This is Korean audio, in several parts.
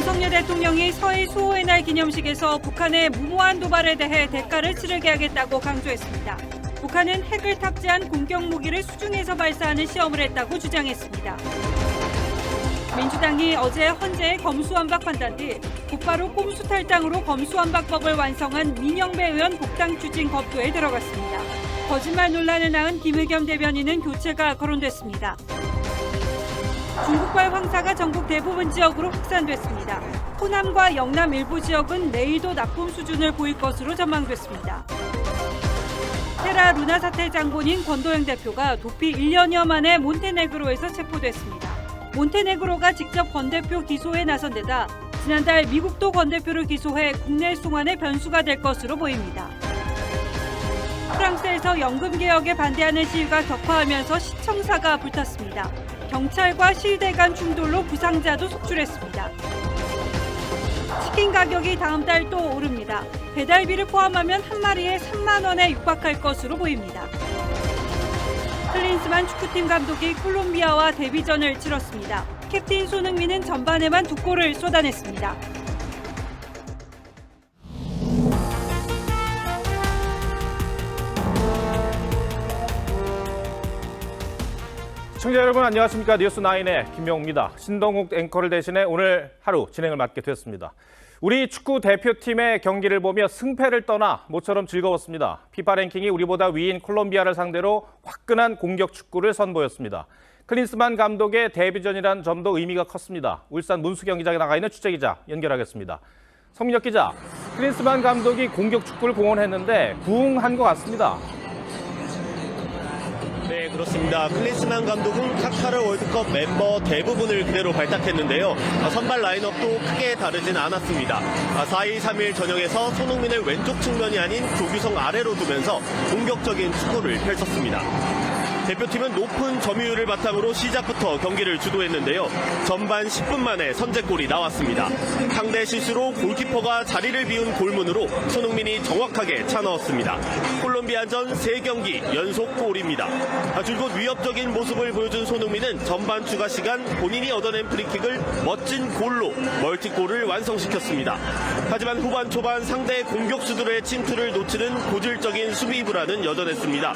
윤석열 대통령이 서해 수호의 날 기념식에서 북한의 무모한 도발에 대해 대가를 치르게 하겠다고 강조했습니다. 북한은 핵을 탑재한 공격 무기를 수중에서 발사하는 시험을 했다고 주장했습니다. 민주당이 어제 헌재의 검수완박 판단 뒤 곧바로 꼼수 탈당으로 검수완박법을 완성한 민영배 의원 복당 추진 검토에 들어갔습니다. 거짓말 논란을 낳은 김의겸 대변인은 교체가 거론됐습니다. 중국발 황사가 전국 대부분 지역으로 확산됐습니다. 호남과 영남 일부 지역은 내일도 나쁨 수준을 보일 것으로 전망됐습니다. 테라 루나 사태 장본인 권도영 대표가 도피 1년여 만에 몬테네그로에서 체포됐습니다. 몬테네그로가 직접 권 대표 기소에 나선 데다 지난달 미국도 권 대표를 기소해 국내 송환의 변수가 될 것으로 보입니다. 프랑스에서 연금개혁에 반대하는 시위가 격화하면서 시청사가 불탔습니다. 경찰과 시위대 간 충돌로 부상자도 속출했습니다. 치킨 가격이 다음 달 또 오릅니다. 배달비를 포함하면 한 마리에 3만 원에 육박할 것으로 보입니다. 클린스만 축구팀 감독이 콜롬비아와 데뷔전을 치렀습니다. 캡틴 손흥민은 전반에만 2골을 쏟아냈습니다. 시청자 여러분 안녕하십니까. 뉴스9의 김명우입니다. 신동욱 앵커를 대신해 오늘 하루 진행을 맡게 됐습니다. 우리 축구 대표팀의 경기를 보며 승패를 떠나 모처럼 즐거웠습니다. 피파 랭킹이 우리보다 위인 콜롬비아를 상대로 화끈한 공격 축구를 선보였습니다. 클린스만 감독의 데뷔전이라는 점도 의미가 컸습니다. 울산 문수 경기장에 나가 있는 취재기자 연결하겠습니다. 성민혁 기자, 클린스만 감독이 공격 축구를 공언했는데 부응한 것 같습니다. 네, 그렇습니다. 클린스만 감독은 카타르 월드컵 멤버 대부분을 그대로 발탁했는데요. 선발 라인업도 크게 다르진 않았습니다. 4-2-3-1 전형에서 손흥민을 왼쪽 측면이 아닌 조규성 아래로 두면서 공격적인 축구를 펼쳤습니다. 대표팀은 높은 점유율을 바탕으로 시작부터 경기를 주도했는데요. 전반 10분 만에 선제골이 나왔습니다. 상대 실수로 골키퍼가 자리를 비운 골문으로 손흥민이 정확하게 차넣었습니다. 콜롬비아전 3경기 연속 골입니다. 줄곧 위협적인 모습을 보여준 손흥민은 전반 추가 시간 본인이 얻어낸 프리킥을 멋진 골로 멀티골을 완성시켰습니다. 하지만 후반 초반 상대 공격수들의 침투를 놓치는 고질적인 수비 불안은 여전했습니다.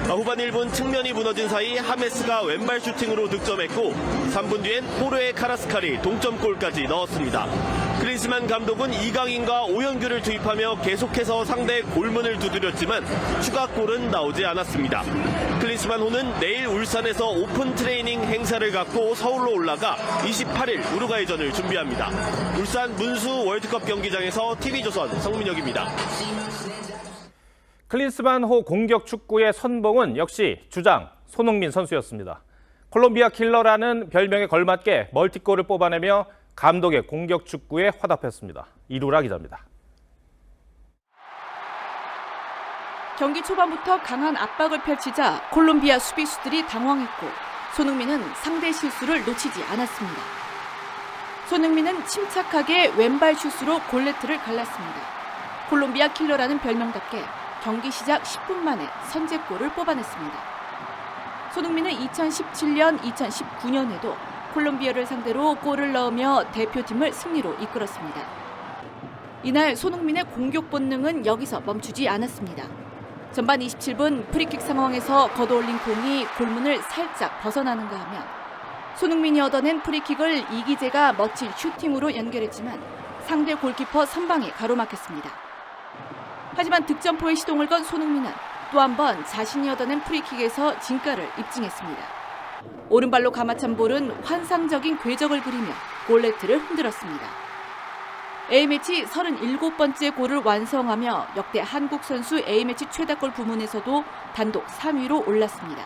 후반 1분 측면이 무너진 사이 하메스가 왼발 슈팅으로 득점했고 3분 뒤엔 포르의 카라스칼이 동점골까지 넣었습니다. 클린스만 감독은 이강인과 오영규를 투입하며 계속해서 상대 골문을 두드렸지만 추가골은 나오지 않았습니다. 클린스만호는 내일 울산에서 오픈 트레이닝 행사를 갖고 서울로 올라가 28일 우루과이전을 준비합니다. 울산 문수 월드컵 경기장에서 TV조선 성민혁입니다. 클린스만호 공격 축구의 선봉은 역시 주장 손흥민 선수였습니다. 콜롬비아 킬러라는 별명에 걸맞게 멀티골을 뽑아내며 감독의 공격 축구에 화답했습니다. 이루라 기자입니다. 경기 초반부터 강한 압박을 펼치자 콜롬비아 수비수들이 당황했고 손흥민은 상대 실수를 놓치지 않았습니다. 손흥민은 침착하게 왼발 슛으로 골네트를 갈랐습니다. 콜롬비아 킬러라는 별명답게 경기 시작 10분 만에 선제골을 뽑아냈습니다. 손흥민은 2017년, 2019년에도 콜롬비아를 상대로 골을 넣으며 대표팀을 승리로 이끌었습니다. 이날 손흥민의 공격 본능은 여기서 멈추지 않았습니다. 전반 27분 프리킥 상황에서 걷어올린 공이 골문을 살짝 벗어나는가 하면 손흥민이 얻어낸 프리킥을 이기재가 멋진 슈팅으로 연결했지만 상대 골키퍼 선방에 가로막혔습니다. 하지만 득점포에 시동을 건 손흥민은 또 한 번 자신이 얻어낸 프리킥에서 진가를 입증했습니다. 오른발로 감아찬 볼은 환상적인 궤적을 그리며 골네트를 흔들었습니다. A매치 37번째 골을 완성하며 역대 한국 선수 A매치 최다골 부문에서도 단독 3위로 올랐습니다.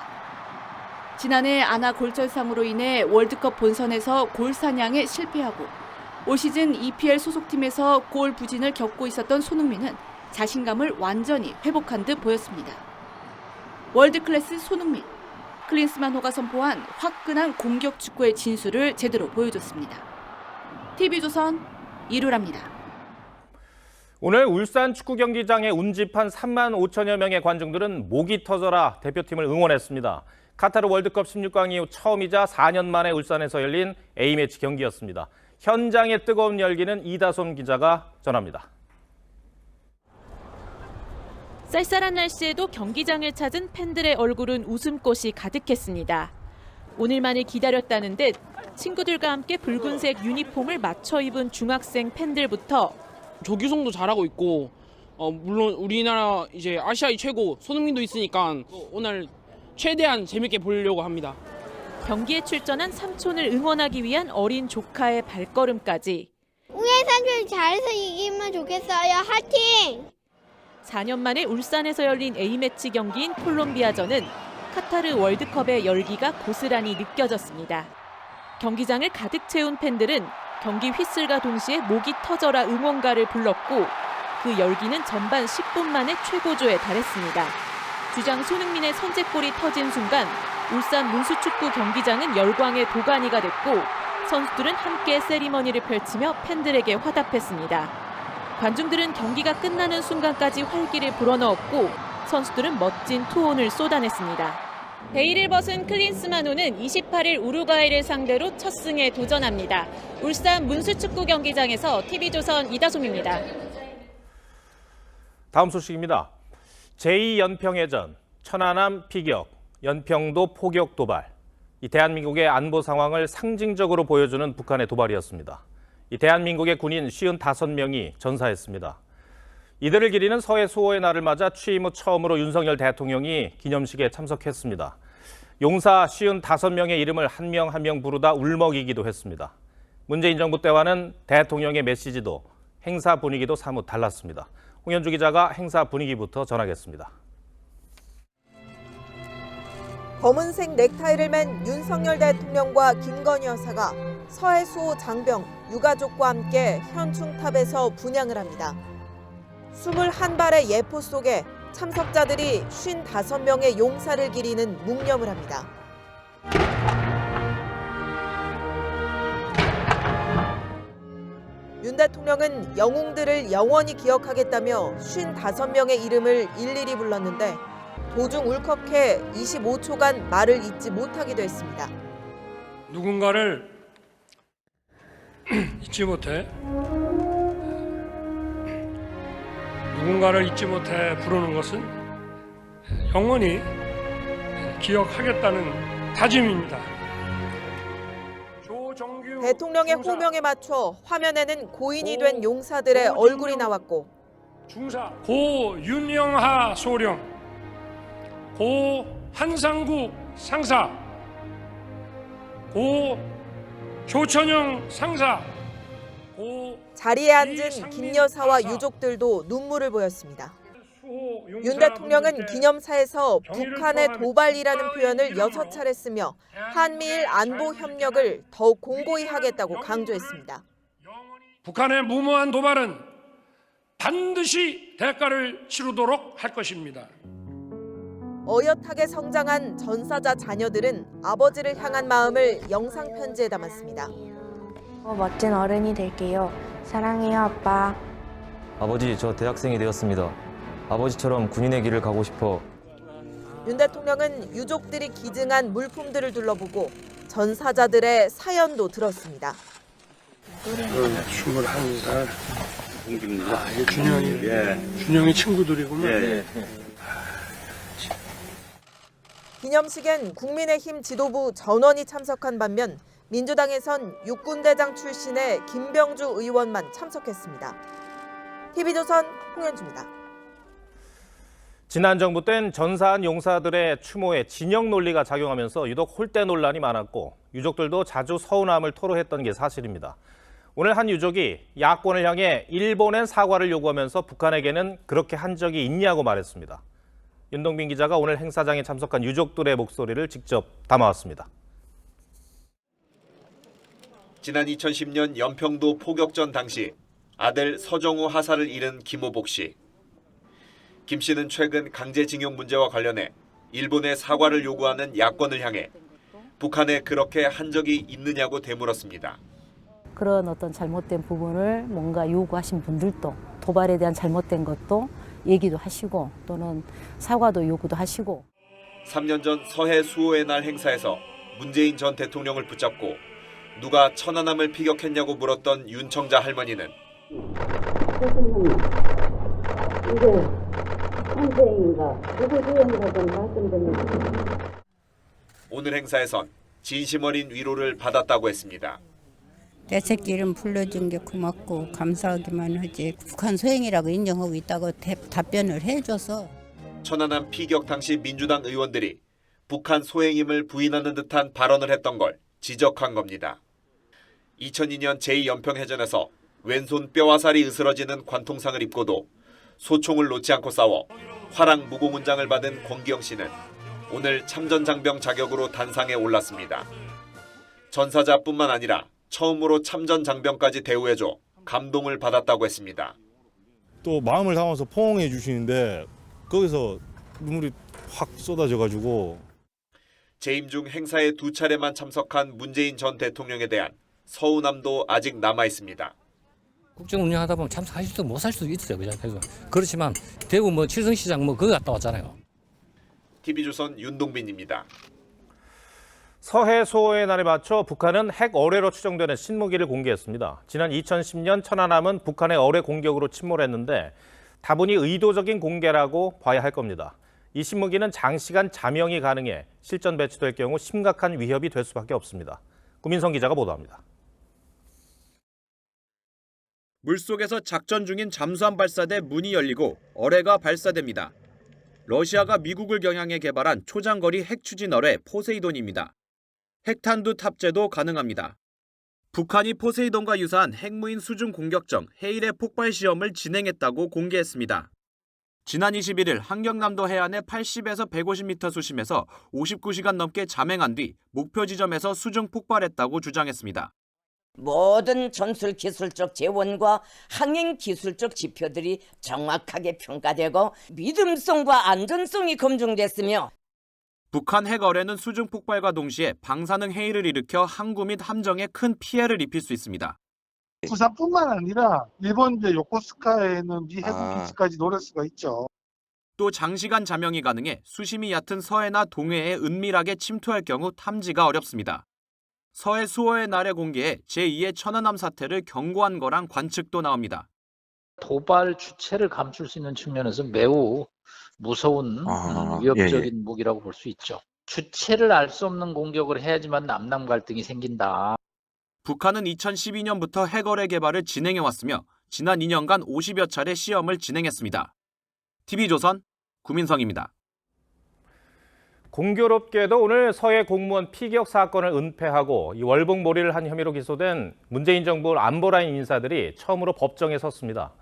지난해 아나 골절상으로 인해 월드컵 본선에서 골 사냥에 실패하고 올 시즌 EPL 소속팀에서 골 부진을 겪고 있었던 손흥민은 자신감을 완전히 회복한 듯 보였습니다. 월드클래스 손흥민, 클린스만호가 선포한 화끈한 공격 축구의 진수를 제대로 보여줬습니다. TV조선 이루라입니다. 오늘 울산 축구 경기장에 운집한 3만 5천여 명의 관중들은 목이 터져라 대표팀을 응원했습니다. 카타르 월드컵 16강 이후 처음이자 4년 만에 울산에서 열린 A매치 경기였습니다. 현장의 뜨거운 열기는 이다솜 기자가 전합니다. 쌀쌀한 날씨에도 경기장을 찾은 팬들의 얼굴은 웃음꽃이 가득했습니다. 오늘만을 기다렸다는 듯 친구들과 함께 붉은색 유니폼을 맞춰 입은 중학생 팬들부터 조규성도 잘하고 있고 물론 우리나라 이제 아시아의 최고 손흥민도 있으니까 오늘 최대한 재밌게 보려고 합니다. 경기에 출전한 삼촌을 응원하기 위한 어린 조카의 발걸음까지. 우리 삼촌 잘해서 이기면 좋겠어요. 화이팅! 4년 만에 울산에서 열린 A매치 경기인 콜롬비아전은 카타르 월드컵의 열기가 고스란히 느껴졌습니다. 경기장을 가득 채운 팬들은 경기 휘슬과 동시에 목이 터져라 응원가를 불렀고 그 열기는 전반 10분 만에 최고조에 달했습니다. 주장 손흥민의 선제골이 터진 순간 울산 문수축구 경기장은 열광의 도가니가 됐고 선수들은 함께 세리머니를 펼치며 팬들에게 화답했습니다. 관중들은 경기가 끝나는 순간까지 활기를 불어넣었고 선수들은 멋진 투혼을 쏟아냈습니다. 베일을 벗은 클린스만호는 28일 우루과이를 상대로 첫 승에 도전합니다. 울산 문수축구 경기장에서 TV조선 이다솜입니다. 다음 소식입니다. 제2연평해전, 천안함 피격, 연평도 포격 도발. 이 대한민국의 안보 상황을 상징적으로 보여주는 북한의 도발이었습니다. 이 대한민국의 군인 55명이 전사했습니다. 이들을 기리는 서해 수호의 날을 맞아 취임 후 처음으로 윤석열 대통령이 기념식에 참석했습니다. 용사 55명의 이름을 한 명 한 명 부르다 울먹이기도 했습니다. 문재인 정부 때와는 대통령의 메시지도 행사 분위기도 사뭇 달랐습니다. 홍현주 기자가 행사 분위기부터 전하겠습니다. 검은색 넥타이를 맨 윤석열 대통령과 김건희 여사가 서해 수호 장병 유가족과 함께 현충탑에서 분향을 합니다. 21발의 예포 속에 참석자들이 55명의 용사를 기리는 묵념을 합니다. 윤 대통령은 영웅들을 영원히 기억하겠다며 55명의 이름을 일일이 불렀는데 도중 울컥해 25초간 말을 잇지 못하기도 했습니다. 누군가를 잊지 못해 부르는 것은 영원히 기억하겠다는 다짐입니다. 대통령의 호명에 맞춰 화면에는 고인이 된 용사들의 얼굴이 나왔고 중사 고 윤영하 소령, 고 한상국 상사, 고 조천영 상사, 고 자리에 앉은 김 여사와 유족들도 눈물을 보였습니다. 윤 대통령은 기념사에서 북한의 도발이라는 표현을 6차례 쓰며 한미일 안보 협력을 더욱 공고히 하겠다고 강조했습니다. 북한의 무모한 도발은 반드시 대가를 치르도록 할 것입니다. 어엿하게 성장한 전사자 자녀들은 아버지를 향한 마음을 영상 편지에 담았습니다. 멋진 어른이 될게요. 사랑해요, 아빠. 아버지, 저 대학생이 되었습니다. 아버지처럼 군인의 길을 가고 싶어. 윤 대통령은 유족들이 기증한 물품들을 둘러보고 전사자들의 사연도 들었습니다. 21살 공주입니다. 이게 준영이 친구들이구만. 기념식엔 국민의힘 지도부 전원이 참석한 반면 민주당에선 육군대장 출신의 김병주 의원만 참석했습니다. TV조선 홍현주입니다. 지난 정부 땐 전사한 용사들의 추모에 진영 논리가 작용하면서 유독 홀대 논란이 많았고 유족들도 자주 서운함을 토로했던 게 사실입니다. 오늘 한 유족이 야권을 향해 일본엔 사과를 요구하면서 북한에게는 그렇게 한 적이 있냐고 말했습니다. 윤동빈 기자가 오늘 행사장에 참석한 유족들의 목소리를 직접 담아왔습니다. 지난 2010년 연평도 포격전 당시 아들 서정우 하사를 잃은 김호복 씨. 김 씨는 최근 강제징용 문제와 관련해 일본에 사과를 요구하는 야권을 향해 북한에 그렇게 한 적이 있느냐고 되물었습니다. 그런 어떤 잘못된 부분을 뭔가 요구하신 분들도 도발에 대한 잘못된 것도 얘기도 하시고 또는 사과도 요구도 하시고 3년 전 서해 수호의 날 행사에서 문재인 전 대통령을 붙잡고 누가 천안함을 피격했냐고 물었던 윤청자 할머니는 오늘 행사에선 진심 어린 위로를 받았다고 했습니다. 내 새끼 이름 불러준 게 고맙고 감사하기만 하지 북한 소행이라고 인정하고 있다고 답변을 해줘서. 천안함 피격 당시 민주당 의원들이 북한 소행임을 부인하는 듯한 발언을 했던 걸 지적한 겁니다. 2002년 제2연평해전에서 왼손 뼈와 살이 으스러지는 관통상을 입고도 소총을 놓지 않고 싸워 화랑 무공훈장을 받은 권기영 씨는 오늘 참전장병 자격으로 단상에 올랐습니다. 전사자뿐만 아니라 처음으로 참전장병까지 대우해줘 감동을 받았다고 했습니다. 또 마음을 담아서 포옹해 주시는데 거기서 눈물이 확 쏟아져가지고. 재임 중 행사에 2차례만 참석한 문재인 전 대통령에 대한 서운함도 아직 남아 있습니다. 국정 운영하다 보면 참석할 수도 못 살 수도 있어요. 그렇지만 대구 칠성시장 그거 갔다 왔잖아요. TV조선 윤동빈입니다. 서해 수호의 날에 맞춰 북한은 핵 어뢰로 추정되는 신무기를 공개했습니다. 지난 2010년 천안함은 북한의 어뢰 공격으로 침몰했는데 다분히 의도적인 공개라고 봐야 할 겁니다. 이 신무기는 장시간 잠영이 가능해 실전 배치될 경우 심각한 위협이 될 수밖에 없습니다. 구민성 기자가 보도합니다. 물속에서 작전 중인 잠수함 발사대 문이 열리고 어뢰가 발사됩니다. 러시아가 미국을 겨냥해 개발한 초장거리 핵추진 어뢰 포세이돈입니다. 핵탄두 탑재도 가능합니다. 북한이 포세이돈과 유사한 핵무인 수중 공격정 헤일의 폭발 시험을 진행했다고 공개했습니다. 지난 21일 한경남도 해안의 80에서 150m 수심에서 59시간 넘게 잠행한 뒤 목표 지점에서 수중 폭발했다고 주장했습니다. 모든 전술 기술적 재원과 항행 기술적 지표들이 정확하게 평가되고 믿음성과 안전성이 검증됐으며 북한 핵 어뢰는 수중 폭발과 동시에 방사능 해일을 일으켜 항구 및 함정에 큰 피해를 입힐 수 있습니다. 부산뿐만 아니라 일본 요코스카에는 미 해군 기지까지 노릴 수가 있죠. 또 장시간 잠영이 가능해 수심이 얕은 서해나 동해에 은밀하게 침투할 경우 탐지가 어렵습니다. 서해 수호의 날에 공개해 제2의 천안함 사태를 경고한 거란 관측도 나옵니다. 도발 주체를 감출 수 있는 측면에서 매우 무서운 위협적인 무기라고 볼 수 있죠. 주체를 알 수 없는 공격을 해야지만 남남 갈등이 생긴다. 북한은 2012년부터 핵어뢰 개발을 진행해왔으며 지난 2년간 50여 차례 시험을 진행했습니다. TV조선 구민성입니다. 공교롭게도 오늘 서해 공무원 피격 사건을 은폐하고 월북몰이를 한 혐의로 기소된 문재인 정부 안보라인 인사들이 처음으로 법정에 섰습니다.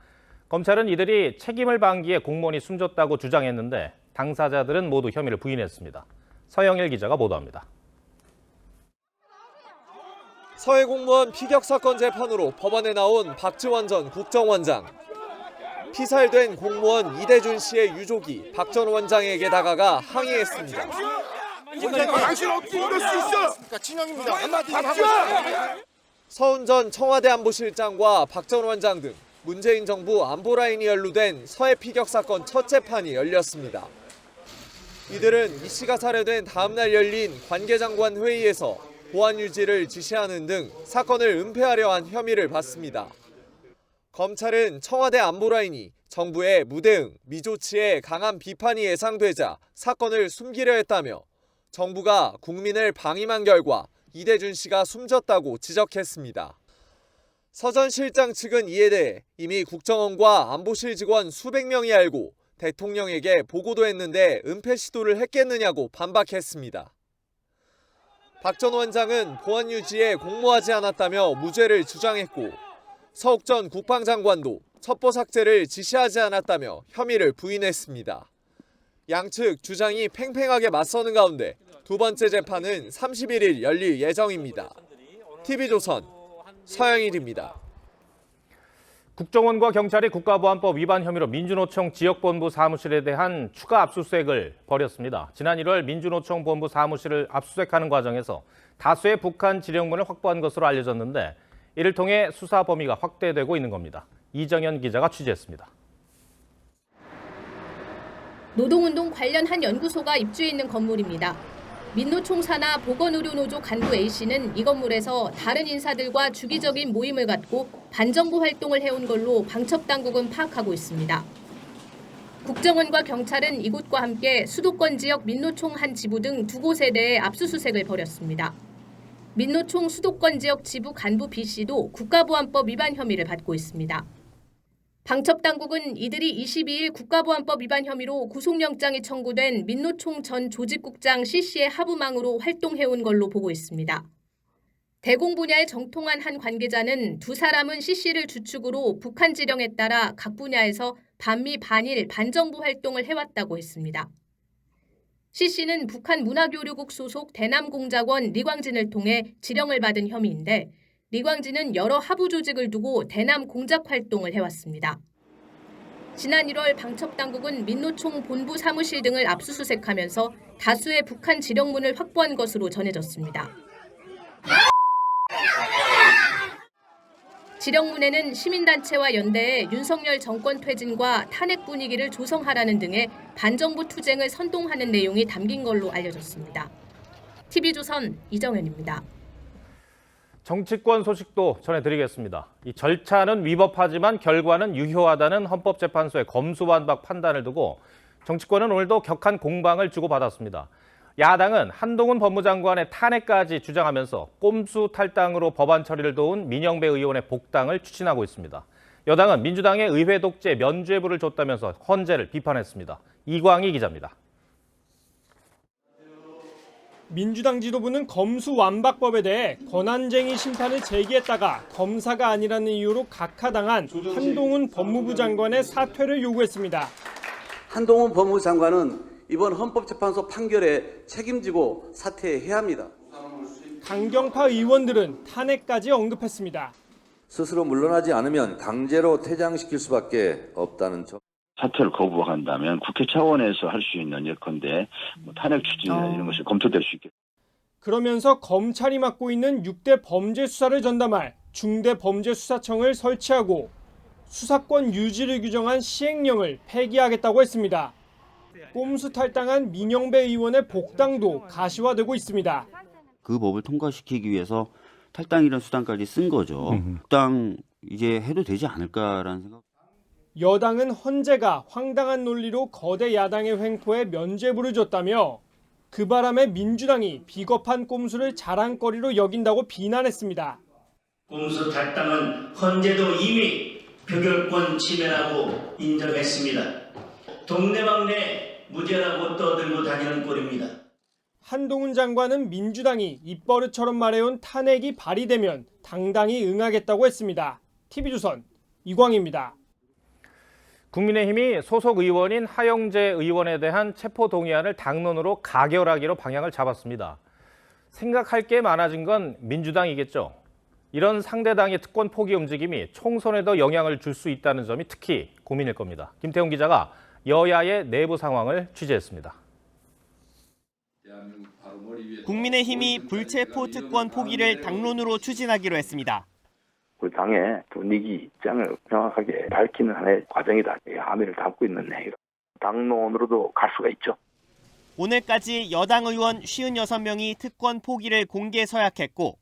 검찰은 이들이 책임을 방기해 공무원이 숨졌다고 주장했는데 당사자들은 모두 혐의를 부인했습니다. 서영일 기자가 보도합니다. 서해 공무원 피격 사건 재판으로 법원에 나온 박지원 전 국정원장. 피살된 공무원 이대준 씨의 유족이 박 전 원장에게 다가가 항의했습니다. 당신 어떻게 이럴 수 있어? 진영입니다. 한마디 하고. 서훈 전 청와대 안보실장과 박 전 원장 등 문재인 정부 안보라인이 연루된 서해 피격 사건 첫 재판이 열렸습니다. 이들은 이 씨가 살해된 다음 날 열린 관계장관 회의에서 보안 유지를 지시하는 등 사건을 은폐하려 한 혐의를 받습니다. 검찰은 청와대 안보라인이 정부의 무대응, 미조치에 강한 비판이 예상되자 사건을 숨기려 했다며 정부가 국민을 방임한 결과 이대준 씨가 숨졌다고 지적했습니다. 서 전 실장 측은 이에 대해 이미 국정원과 안보실 직원 수백 명이 알고 대통령에게 보고도 했는데 은폐 시도를 했겠느냐고 반박했습니다. 박 전 원장은 보안 유지에 공모하지 않았다며 무죄를 주장했고 서욱 전 국방장관도 첩보 삭제를 지시하지 않았다며 혐의를 부인했습니다. 양측 주장이 팽팽하게 맞서는 가운데 두 번째 재판은 31일 열릴 예정입니다. TV조선 서영일입니다. 국정원과 경찰이 국가보안법 위반 혐의로 민주노총 지역본부 사무실에 대한 추가 압수수색을 벌였습니다. 지난 1월 민주노총 본부 사무실을 압수수색하는 과정에서 다수의 북한 지령문을 확보한 것으로 알려졌는데 이를 통해 수사 범위가 확대되고 있는 겁니다. 이정현 기자가 취재했습니다. 노동운동 관련 한 연구소가 입주해 있는 건물입니다. 민노총사나 보건의료노조 간부 A씨는 이 건물에서 다른 인사들과 주기적인 모임을 갖고 반정부 활동을 해온 걸로 방첩당국은 파악하고 있습니다. 국정원과 경찰은 이곳과 함께 수도권 지역 민노총 한 지부 등 2곳에 대해 압수수색을 벌였습니다. 민노총 수도권 지역 지부 간부 B씨도 국가보안법 위반 혐의를 받고 있습니다. 방첩당국은 이들이 22일 국가보안법 위반 혐의로 구속영장이 청구된 민노총 전 조직국장 C씨의 하부망으로 활동해온 걸로 보고 있습니다. 대공 분야에 정통한 한 관계자는 두 사람은 C씨를 주축으로 북한 지령에 따라 각 분야에서 반미 반일 반정부 활동을 해왔다고 했습니다. C씨는 북한 문화교류국 소속 대남공작원 리광진을 통해 지령을 받은 혐의인데 리광진은 여러 하부 조직을 두고 대남 공작 활동을 해왔습니다. 지난 1월 방첩당국은 민노총 본부 사무실 등을 압수수색하면서 다수의 북한 지령문을 확보한 것으로 전해졌습니다. 지령문에는 시민단체와 연대해 윤석열 정권 퇴진과 탄핵 분위기를 조성하라는 등의 반정부 투쟁을 선동하는 내용이 담긴 걸로 알려졌습니다. TV조선 이정현입니다. 정치권 소식도 전해드리겠습니다. 이 절차는 위법하지만 결과는 유효하다는 헌법재판소의 검수완박 판단을 두고 정치권은 오늘도 격한 공방을 주고받았습니다. 야당은 한동훈 법무장관의 탄핵까지 주장하면서 꼼수 탈당으로 법안 처리를 도운 민영배 의원의 복당을 추진하고 있습니다. 여당은 민주당의 의회 독재 면죄부를 줬다면서 헌재를 비판했습니다. 이광희 기자입니다. 민주당 지도부는 검수완박법에 대해 권한쟁의 심판을 제기했다가 검사가 아니라는 이유로 각하당한 한동훈 법무부 장관의 사퇴를 요구했습니다. 한동훈 법무부 장관은 이번 헌법재판소 판결에 책임지고 사퇴해야 합니다. 강경파 의원들은 탄핵까지 언급했습니다. 스스로 물러나지 않으면 강제로 퇴장시킬 수밖에 없다는 점. 사퇴를 거부한다면 국회 차원에서 할 수 있는 예컨대 탄핵 추진이나 이런 것이 검토될 수 있겠습니다. 그러면서 검찰이 맡고 있는 6대 범죄 수사를 전담할 중대범죄수사청을 설치하고 수사권 유지를 규정한 시행령을 폐기하겠다고 했습니다. 꼼수 탈당한 민영배 의원의 복당도 가시화되고 있습니다. 그 법을 통과시키기 위해서 탈당이라는 수단까지 쓴 거죠. 복당 이제 해도 되지 않을까라는 생각. 여당은 헌재가 황당한 논리로 거대 야당의 횡포에 면죄부를 줬다며 그 바람에 민주당이 비겁한 꼼수를 자랑거리로 여긴다고 비난했습니다. 꼼수 탈당은 헌재도 이미 표결권 침해라고 인정했습니다. 동네방네 무죄라고 떠들고 다니는 꼴입니다. 한동훈 장관은 민주당이 입버릇처럼 말해온 탄핵이 발의되면 당당히 응하겠다고 했습니다. TV조선 이광희입니다. 국민의힘이 소속 의원인 하영재 의원에 대한 체포동의안을 당론으로 가결하기로 방향을 잡았습니다. 생각할 게 많아진 건 민주당이겠죠. 이런 상대당의 특권 포기 움직임이 총선에도 영향을 줄 수 있다는 점이 특히 고민일 겁니다. 김태훈 기자가 여야의 내부 상황을 취재했습니다. 국민의힘이 불체포 특권 포기를 당론으로 추진하기로 했습니다. 그 당의 분위기, 입장을 명확하게 밝히는 하나의 과정이다. 함의를 담고 있는 내용. 당론으로도 갈 수가 있죠. 오늘까지 여당 의원 56명이 특권 포기를 공개 서약했고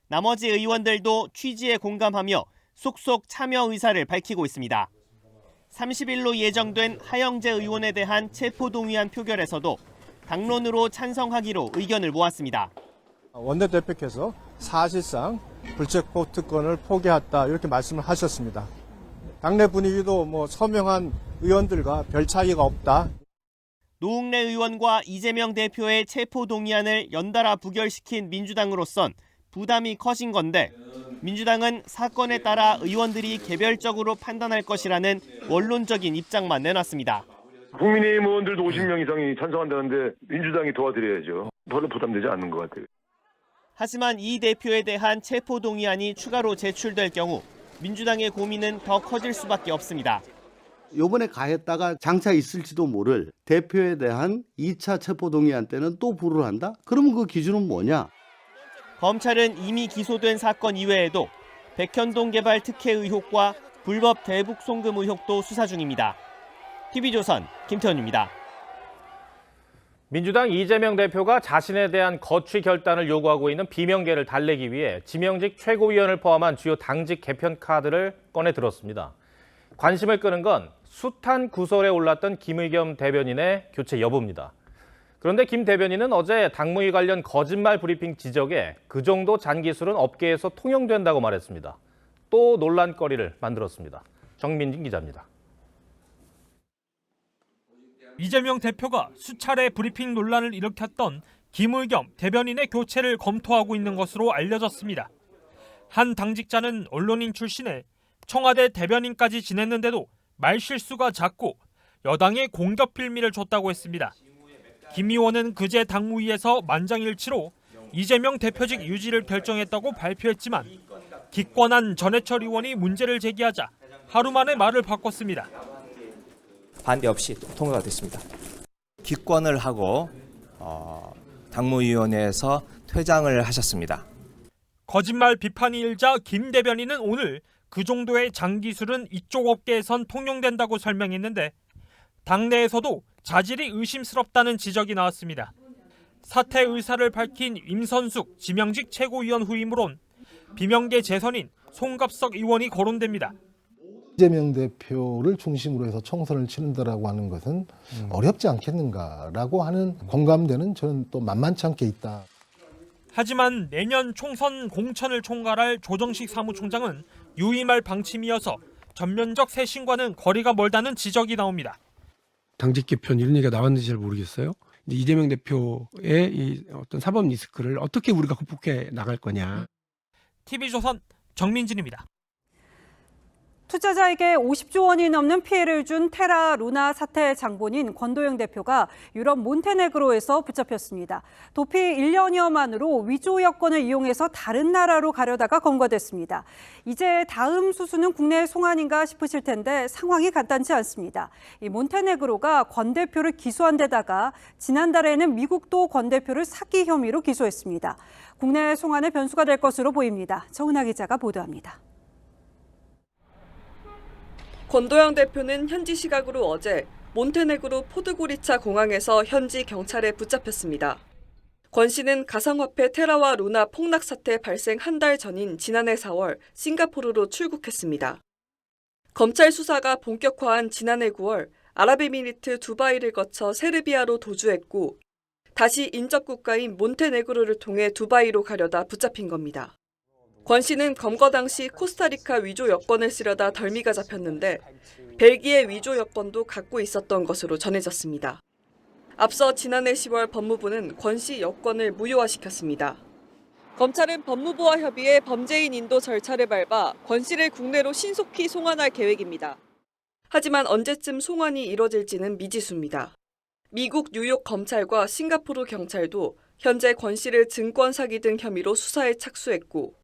나머지 의원들도 취지에 공감하며 속속 참여 의사를 밝히고 있습니다. 30일로 예정된 하영재 의원에 대한 체포동의안 표결에서도 당론으로 찬성하기로 의견을 모았습니다. 원내대표께서 사실상 불체포 특권을 포기했다 이렇게 말씀을 하셨습니다. 당내 분위기도 서명한 의원들과 별 차이가 없다. 노웅래 의원과 이재명 대표의 체포동의안을 연달아 부결시킨 민주당으로선 부담이 커진 건데 민주당은 사건에 따라 의원들이 개별적으로 판단할 것이라는 원론적인 입장만 내놨습니다. 국민의힘 의원들도 50명 이상이 찬성한다는데 민주당이 도와드려야죠. 별로 부담되지 않는 것 같아요. 하지만 이 대표에 대한 체포동의안이 추가로 제출될 경우 민주당의 고민은 더 커질 수밖에 없습니다. 이번에 가했다가 장차 있을지도 모를 대표에 대한 2차 체포동의안 때는 또 불을 한다? 그러면 그 기준은 뭐냐? 검찰은 이미 기소된 사건 이외에도 백현동 개발 특혜 의혹과 불법 대북 송금 의혹도 수사 중입니다. TV조선 김태현입니다. 민주당 이재명 대표가 자신에 대한 거취 결단을 요구하고 있는 비명계를 달래기 위해 지명직 최고위원을 포함한 주요 당직 개편 카드를 꺼내 들었습니다. 관심을 끄는 건 숱한 구설에 올랐던 김의겸 대변인의 교체 여부입니다. 그런데 김 대변인은 어제 당무위 관련 거짓말 브리핑 지적에 그 정도 잔기술은 업계에서 통용된다고 말했습니다. 또 논란거리를 만들었습니다. 정민진 기자입니다. 이재명 대표가 수차례 브리핑 논란을 일으켰던 김의겸 대변인의 교체를 검토하고 있는 것으로 알려졌습니다. 한 당직자는 언론인 출신에 청와대 대변인까지 지냈는데도 말실수가 잦고 여당에 공격 빌미를 줬다고 했습니다. 김 의원은 그제 당무위에서 만장일치로 이재명 대표직 유지를 결정했다고 발표했지만 기권한 전해철 의원이 문제를 제기하자 하루 만에 말을 바꿨습니다. 반대 없이 통과가 됐습니다. 기권을 하고 당무위원회에서 퇴장을 하셨습니다. 거짓말 비판이 일자 김 대변인은 오늘 그 정도의 장기술은 이쪽 업계에선 통용된다고 설명했는데 당내에서도 자질이 의심스럽다는 지적이 나왔습니다. 사퇴 의사를 밝힌 임선숙 지명직 최고위원 후임으론 비명계 재선인 송갑석 의원이 거론됩니다. 이재명 대표를 중심으로 해서 총선을 치른다라고 하는 것은 어렵지 않겠는가라고 하는 공감대는 저는 또 만만치 않게 있다. 하지만 내년 총선 공천을 총괄할 조정식 사무총장은 유임할 방침이어서 전면적 쇄신과는 거리가 멀다는 지적이 나옵니다. 당직 개편 이런 얘기가 나왔는지 잘 모르겠어요. 이재명 대표의 이 어떤 사법 리스크를 어떻게 우리가 극복해 나갈 거냐. TV조선 정민진입니다. 투자자에게 50조 원이 넘는 피해를 준 테라 루나 사태 장본인 권도영 대표가 유럽 몬테네그로에서 붙잡혔습니다. 도피 1년여 만으로 위조 여권을 이용해서 다른 나라로 가려다가 검거됐습니다. 이제 다음 수순은 국내 송환인가 싶으실 텐데 상황이 간단치 않습니다. 이 몬테네그로가 권 대표를 기소한 데다가 지난달에는 미국도 권 대표를 사기 혐의로 기소했습니다. 국내 송환의 변수가 될 것으로 보입니다. 정은하 기자가 보도합니다. 권도영 대표는 현지 시각으로 어제 몬테네그로 포드고리차 공항에서 현지 경찰에 붙잡혔습니다. 권 씨는 가상화폐 테라와 루나 폭락 사태 발생 한 달 전인 지난해 4월 싱가포르로 출국했습니다. 검찰 수사가 본격화한 지난해 9월 아랍에미리트 두바이를 거쳐 세르비아로 도주했고 다시 인접 국가인 몬테네그로를 통해 두바이로 가려다 붙잡힌 겁니다. 권 씨는 검거 당시 코스타리카 위조 여권을 쓰려다 덜미가 잡혔는데 벨기에 위조 여권도 갖고 있었던 것으로 전해졌습니다. 앞서 지난해 10월 법무부는 권 씨 여권을 무효화시켰습니다. 검찰은 법무부와 협의해 범죄인 인도 절차를 밟아 권 씨를 국내로 신속히 송환할 계획입니다. 하지만 언제쯤 송환이 이뤄질지는 미지수입니다. 미국 뉴욕 검찰과 싱가포르 경찰도 현재 권 씨를 증권 사기 등 혐의로 수사에 착수했고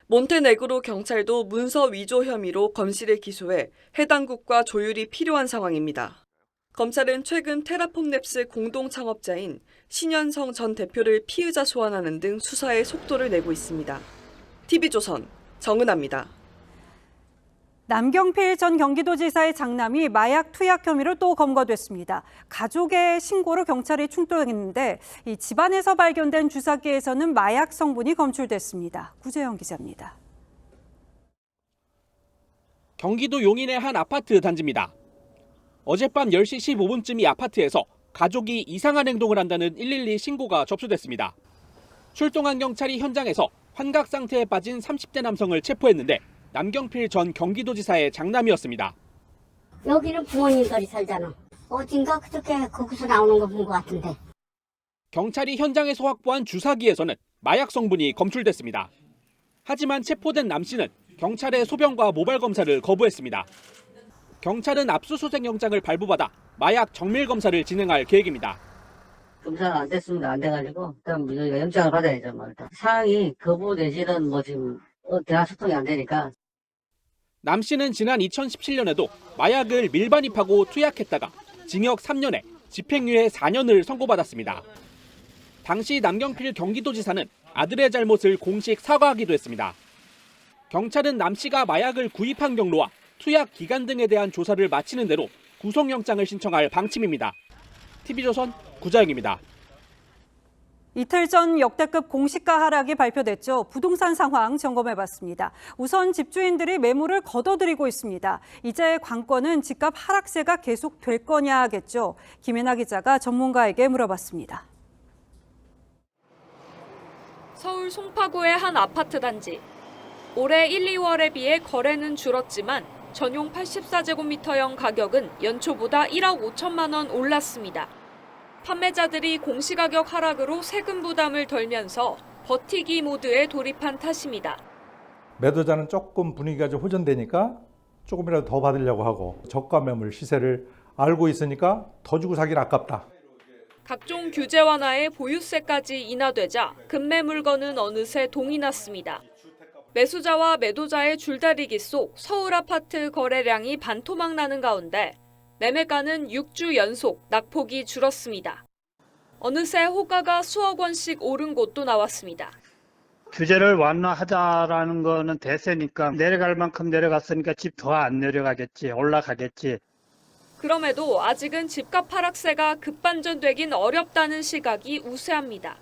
몬테네그로 경찰도 문서 위조 혐의로 권 씨를 기소해 해당 국과 조율이 필요한 상황입니다. 검찰은 최근 테라폼랩스 공동 창업자인 신현성 전 대표를 피의자 소환하는 등 수사에 속도를 내고 있습니다. TV조선 정은하입니다. 남경필 전 경기도지사의 장남이 마약 투약 혐의로 또 검거됐습니다. 가족의 신고로 경찰이 출동했는데 이 집안에서 발견된 주사기에서는 마약 성분이 검출됐습니다. 구재영 기자입니다. 경기도 용인의 한 아파트 단지입니다. 어젯밤 10시 15분쯤 이 아파트에서 가족이 이상한 행동을 한다는 112 신고가 접수됐습니다. 출동한 경찰이 현장에서 환각 상태에 빠진 30대 남성을 체포했는데 남경필 전 경기도지사의 장남이었습니다. 여기는 부모님들이 살잖아. 어딘가 그렇게 거기서 나오는 거 본 것 같은데. 경찰이 현장에서 확보한 주사기에서는 마약 성분이 검출됐습니다. 하지만 체포된 남 씨는 경찰의 소변과 모발 검사를 거부했습니다. 경찰은 압수수색 영장을 발부받아 마약 정밀 검사를 진행할 계획입니다. 검사가 안 됐습니다. 안 돼가지고 일단 우리가 영장을 받아야죠. 일단 상황이 거부 내지는 뭐 지금 대화 소통이 안 되니까. 남 씨는 지난 2017년에도 마약을 밀반입하고 투약했다가 징역 3년에 집행유예 4년을 선고받았습니다. 당시 남경필 경기도지사는 아들의 잘못을 공식 사과하기도 했습니다. 경찰은 남 씨가 마약을 구입한 경로와 투약 기간 등에 대한 조사를 마치는 대로 구속영장을 신청할 방침입니다. TV조선 구자영입니다. 이틀 전 역대급 공시가 하락이 발표됐죠. 부동산 상황 점검해봤습니다. 우선 집주인들이 매물을 걷어들이고 있습니다. 이제 관건은 집값 하락세가 계속될 거냐겠죠. 김혜나 기자가 전문가에게 물어봤습니다. 서울 송파구의 한 아파트 단지. 올해 1, 2월에 비해 거래는 줄었지만 전용 84제곱미터형 가격은 연초보다 1억 5천만 원 올랐습니다. 판매자들이 공시가격 하락으로 세금 부담을 덜면서 버티기 모드에 돌입한 탓입니다. 매도자는 조금 분위기가 좀 호전되니까 조금이라도 더 받으려고 하고 저가 매물 시세를 알고 있으니까 더 주고 사기는 아깝다. 각종 규제 완화에 보유세까지 인하되자 급매 물건은 어느새 동이 났습니다. 매수자와 매도자의 줄다리기 속 서울 아파트 거래량이 반토막 나는 가운데 매매가는 6주 연속 낙폭이 줄었습니다. 어느새 호가가 수억 원씩 오른 곳도 나왔습니다. 규제를 완화하자라는 거는 대세니까 내려갈 만큼 내려갔으니까 집 더 안 내려가겠지, 올라가겠지. 그럼에도 아직은 집값 하락세가 급반전되긴 어렵다는 시각이 우세합니다.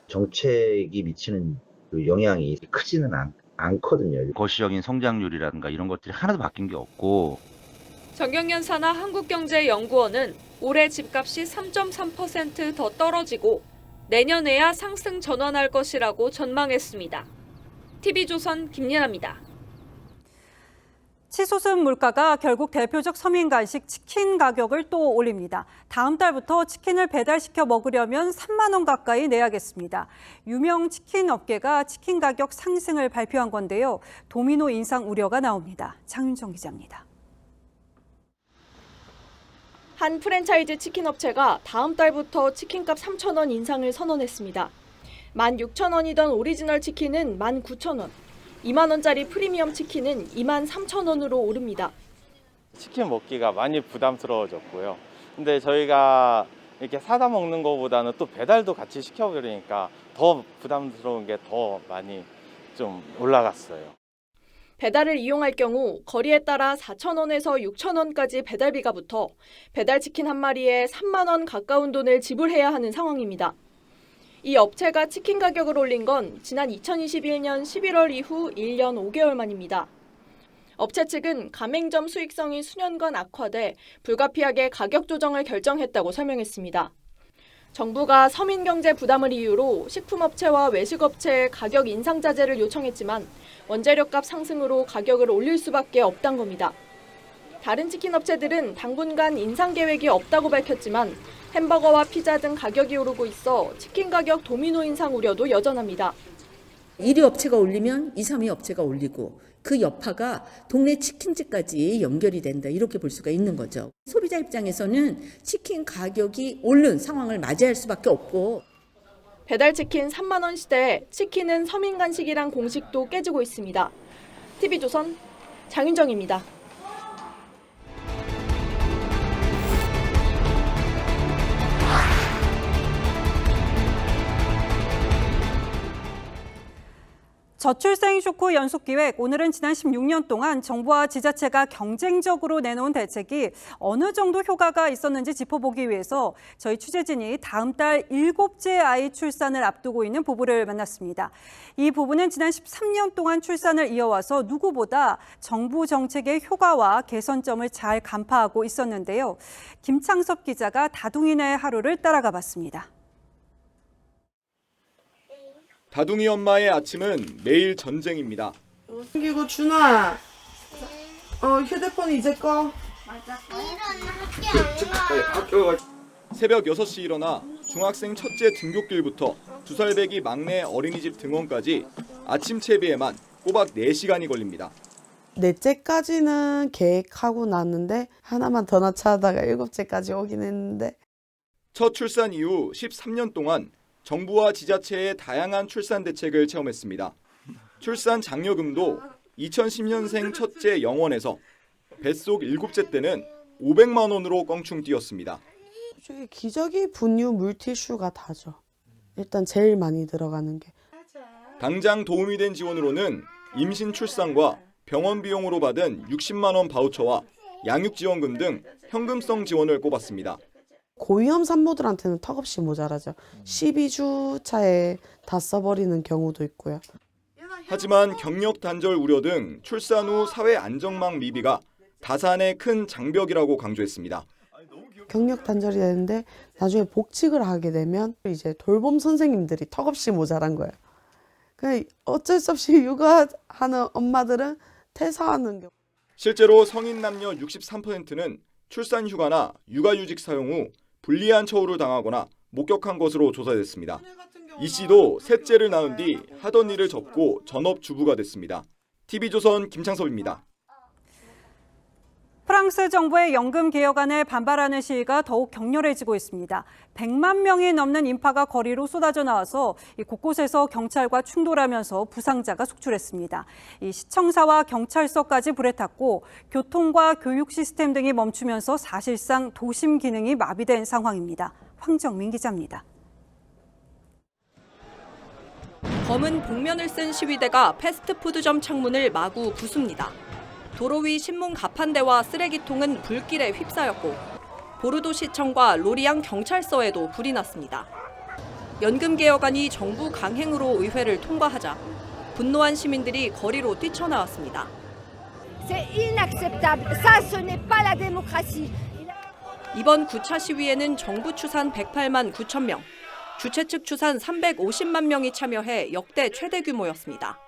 정책이 미치는 그 영향이 크지는 않거든요. 거시적인 성장률이라든가 이런 것들이 하나도 바뀐 게 없고. 정경련 산하 한국경제연구원은 올해 집값이 3.3% 더 떨어지고 내년에야 상승 전환할 것이라고 전망했습니다. TV조선 김예나입니다. 치솟은 물가가 결국 대표적 서민 간식 치킨 가격을 또 올립니다. 다음 달부터 치킨을 배달시켜 먹으려면 3만 원 가까이 내야겠습니다. 유명 치킨 업계가 치킨 가격 상승을 발표한 건데요. 도미노 인상 우려가 나옵니다. 장윤정 기자입니다. 한 프랜차이즈 치킨 업체가 다음 달부터 치킨값 3,000원 인상을 선언했습니다. 16,000원이던 오리지널 치킨은 19,000원, 2만 원짜리 프리미엄 치킨은 23,000원으로 오릅니다. 치킨 먹기가 많이 부담스러워졌고요. 근데 저희가 이렇게 사다 먹는 것보다는 또 배달도 같이 시켜버리니까 더 부담스러운 게 더 많이 좀 올라갔어요. 배달을 이용할 경우 거리에 따라 4,000원에서 6,000원까지 배달비가 붙어 배달치킨 한 마리에 3만 원 가까운 돈을 지불해야 하는 상황입니다. 이 업체가 치킨 가격을 올린 건 지난 2021년 11월 이후 1년 5개월 만입니다. 업체 측은 가맹점 수익성이 수년간 악화돼 불가피하게 가격 조정을 결정했다고 설명했습니다. 정부가 서민 경제 부담을 이유로 식품업체와 외식업체의 가격 인상 자제를 요청했지만 원재료값 상승으로 가격을 올릴 수밖에 없단 겁니다. 다른 치킨 업체들은 당분간 인상 계획이 없다고 밝혔지만 햄버거와 피자 등 가격이 오르고 있어 치킨 가격 도미노 인상 우려도 여전합니다. 1위 업체가 올리면 2, 3위 업체가 올리고 그 여파가 동네 치킨집까지 연결이 된다 이렇게 볼 수가 있는 거죠. 소비자 입장에서는 치킨 가격이 오른 상황을 맞이할 수밖에 없고 배달치킨 3만 원 시대에 치킨은 서민 간식이란 공식도 깨지고 있습니다. TV조선 장윤정입니다. 저출생 쇼크 연속 기획, 오늘은 지난 16년 동안 정부와 지자체가 경쟁적으로 내놓은 대책이 어느 정도 효과가 있었는지 짚어보기 위해서 저희 취재진이 다음 달 7째 아이 출산을 앞두고 있는 부부를 만났습니다. 이 부부는 지난 13년 동안 출산을 이어와서 누구보다 정부 정책의 효과와 개선점을 잘 간파하고 있었는데요. 김창섭 기자가 다둥이네 하루를 따라가 봤습니다. 다둥이 엄마의 아침은 매일 전쟁입니다. 그리고 준아, 휴대폰 이제 꺼. 새벽 6시 일어나 중학생 첫째 등굣길부터 2살 배기 막내 어린이집 등원까지 아침 채비에만 꼬박 4시간이 걸립니다. 넷째까지는 계획하고 났는데 하나만 더 넣자 하다가 7째까지 오긴 했는데. 첫 출산 이후 13년 동안 정부와 지자체의 다양한 출산 대책을 체험했습니다. 출산 장려금도 2010년생 첫째 영원에서 뱃속 7째 때는 500만 원으로 껑충 뛰었습니다. 기저귀, 분유, 물티슈가 다죠. 일단 제일 많이 들어가는 게. 당장 도움이 된 지원으로는 임신 출산과 병원 비용으로 받은 60만 원 바우처와 양육 지원금 등 현금성 지원을 꼽았습니다. 고위험 산모들한테는 턱없이 모자라죠. 12주 차에 다 써버리는 경우도 있고요. 하지만 경력 단절 우려 등 출산 후 사회 안정망 미비가 다산의 큰 장벽이라고 강조했습니다. 경력 단절이 되는데 나중에 복직을 하게 되면 이제 돌봄 선생님들이 턱없이 모자란 거예요. 그러니까 어쩔 수 없이 육아하는 엄마들은 퇴사하는 경우. 실제로 성인 남녀 63%는 출산 휴가나 육아휴직 사용 후 불리한 처우를 당하거나 목격한 것으로 조사됐습니다. 이 씨도 셋째를 낳은 뒤 하던 일을 접고 전업주부가 됐습니다. TV조선 김창섭입니다. 프랑스 정부의 연금 개혁안에 반발하는 시위가 더욱 격렬해지고 있습니다. 100만 명이 넘는 인파가 거리로 쏟아져 나와서 곳곳에서 경찰과 충돌하면서 부상자가 속출했습니다. 이 시청사와 경찰서까지 불에 탔고 교통과 교육 시스템 등이 멈추면서 사실상 도심 기능이 마비된 상황입니다. 황정민 기자입니다. 검은 복면을 쓴 시위대가 패스트푸드점 창문을 마구 부숩니다. 도로 위 신문 가판대와 쓰레기통은 불길에 휩싸였고 보르도시청과 로리앙 경찰서에도 불이 났습니다. 연금 개혁안이 정부 강행으로 의회를 통과하자 분노한 시민들이 거리로 뛰쳐나왔습니다. 이번 9차 시위에는 정부 추산 108만 9천 명, 주최 측 추산 350만 명이 참여해 역대 최대 규모였습니다.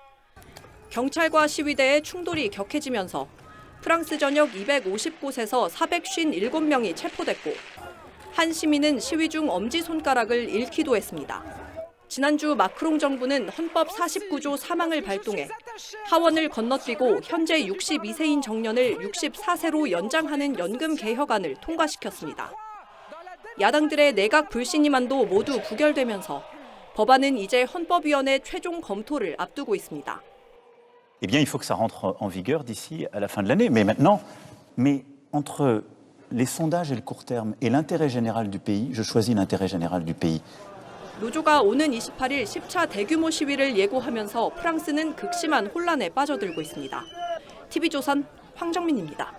경찰과 시위대의 충돌이 격해지면서 프랑스 전역 250곳에서 457명이 체포됐고 한 시민은 시위 중 엄지손가락을 잃기도 했습니다. 지난주 마크롱 정부는 헌법 49조 3항을 발동해 하원을 건너뛰고 현재 62세인 정년을 64세로 연장하는 연금 개혁안을 통과시켰습니다. 야당들의 내각 불신임안도 모두 부결되면서 법안은 이제 헌법위원회 최종 검토를 앞두고 있습니다. Eh bien, il faut que ça rentre en vigueur d'ici à la fin de l'année. Mais maintenant, entre les sondages et le court terme et l'intérêt général du pays, je choisis l'intérêt général du pays. 노조가 오는 28일 10차 대규모 시위를 예고하면서 프랑스는 극심한 혼란에 빠져들고 있습니다. TV조선 황정민입니다.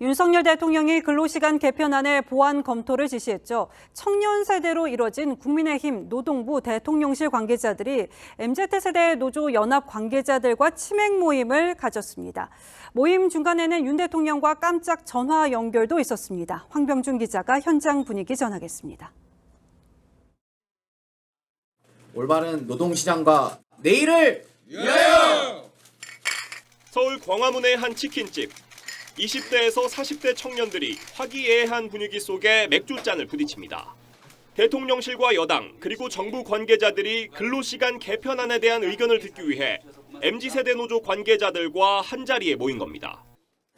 윤석열 대통령이 근로시간 개편안의 보완 검토를 지시했죠. 청년 세대로 이뤄진 국민의힘 노동부 대통령실 관계자들이 MZ세대 노조 연합 관계자들과 치맥 모임을 가졌습니다. 모임 중간에는 윤 대통령과 깜짝 전화 연결도 있었습니다. 황병준 기자가 현장 분위기 전하겠습니다. 올바른 노동시장과 내일을 위하여! 서울 광화문의 한 치킨집. 20대에서 40대 청년들이 화기애애한 분위기 속에 맥주잔을 부딪힙니다. 대통령실과 여당 그리고 정부 관계자들이 근로시간 개편안에 대한 의견을 듣기 위해 MZ세대 노조 관계자들과 한자리에 모인 겁니다.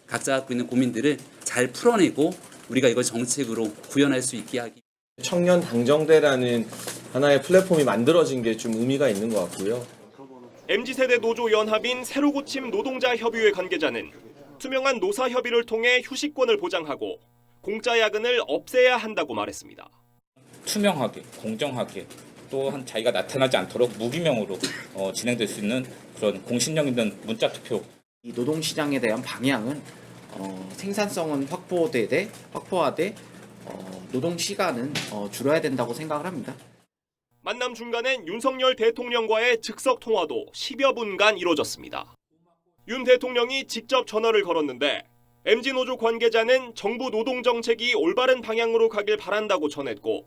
각자 갖고 있는 고민들을 잘 풀어내고 우리가 이걸 정책으로 구현할 수 있게 하기. 청년 당정대라는 하나의 플랫폼이 만들어진 게 좀 의미가 있는 것 같고요. MZ세대 노조 연합인 새로고침 노동자협의회 관계자는 투명한 노사협의를 통해 휴식권을 보장하고 공짜 야근을 없애야 한다고 말했습니다. 투명하게, 공정하게, 또한 자기가 나타나지 않도록 무기명으로 진행될 수 있는 그런 공신력 있는 문자 투표. 이 노동시장에 대한 방향은 생산성은 확보하되 노동시간은 줄여야 된다고 생각을 합니다. 만남 중간엔 윤석열 대통령과의 즉석 통화도 10여 분간 이뤄졌습니다. 윤 대통령이 직접 전화를 걸었는데 MZ노조 관계자는 정부 노동정책이 올바른 방향으로 가길 바란다고 전했고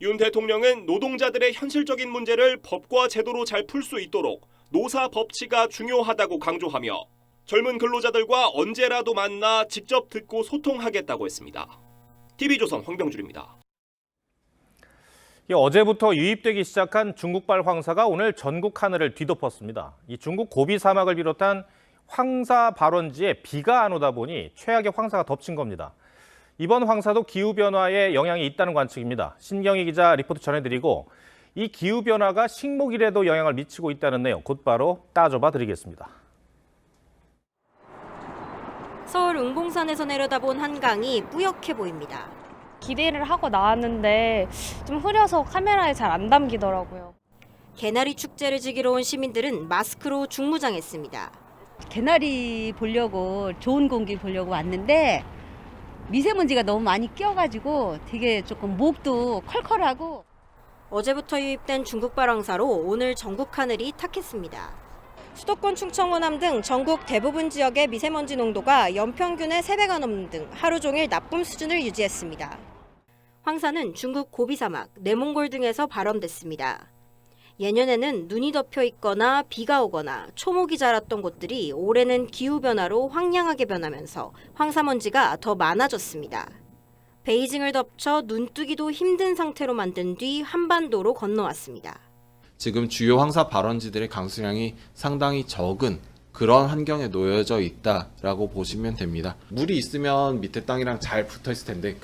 윤 대통령은 노동자들의 현실적인 문제를 법과 제도로 잘 풀 수 있도록 노사 법치가 중요하다고 강조하며 젊은 근로자들과 언제라도 만나 직접 듣고 소통하겠다고 했습니다. TV조선 황병준입니다. 어제부터 유입되기 시작한 중국발 황사가 오늘 전국 하늘을 뒤덮었습니다. 이 중국 고비 사막을 비롯한 황사 발원지에 비가 안 오다 보니 최악의 황사가 덮친 겁니다. 이번 황사도 기후변화에 영향이 있다는 관측입니다. 신경희 기자 리포트 전해드리고 이 기후변화가 식목일에도 영향을 미치고 있다는 내용 곧바로 따져봐 드리겠습니다. 서울 응봉산에서 내려다본 한강이 뿌옇게 보입니다. 기대를 하고 나왔는데 좀 흐려서 카메라에 잘 안 담기더라고요. 개나리 축제를 즐기러 온 시민들은 마스크로 중무장했습니다. 개나리 보려고 좋은 공기 보려고 왔는데 미세먼지가 너무 많이 끼어가지고 되게 조금 목도 컬컬하고. 어제부터 유입된 중국발 황사로 오늘 전국 하늘이 탁했습니다. 수도권 충청 호남 등 전국 대부분 지역의 미세먼지 농도가 연평균의 3배가 넘는 등 하루 종일 나쁨 수준을 유지했습니다. 황사는 중국 고비 사막, 내몽골 등에서 발원됐습니다. 예년에는 눈이 덮여 있거나 비가 오거나 초목이 자랐던 곳들이 올해는 기후변화로 황량하게 변하면서 황사먼지가 더 많아졌습니다. 베이징을 덮쳐 눈뜨기도 힘든 상태로 만든 뒤 한반도로 건너왔습니다. 지금 주요 황사 발원지들의 강수량이 상당히 적은 그런 환경에 놓여져 있다라고 보시면 됩니다. 물이 있으면 밑에 땅이랑 잘 붙어 있을 텐데.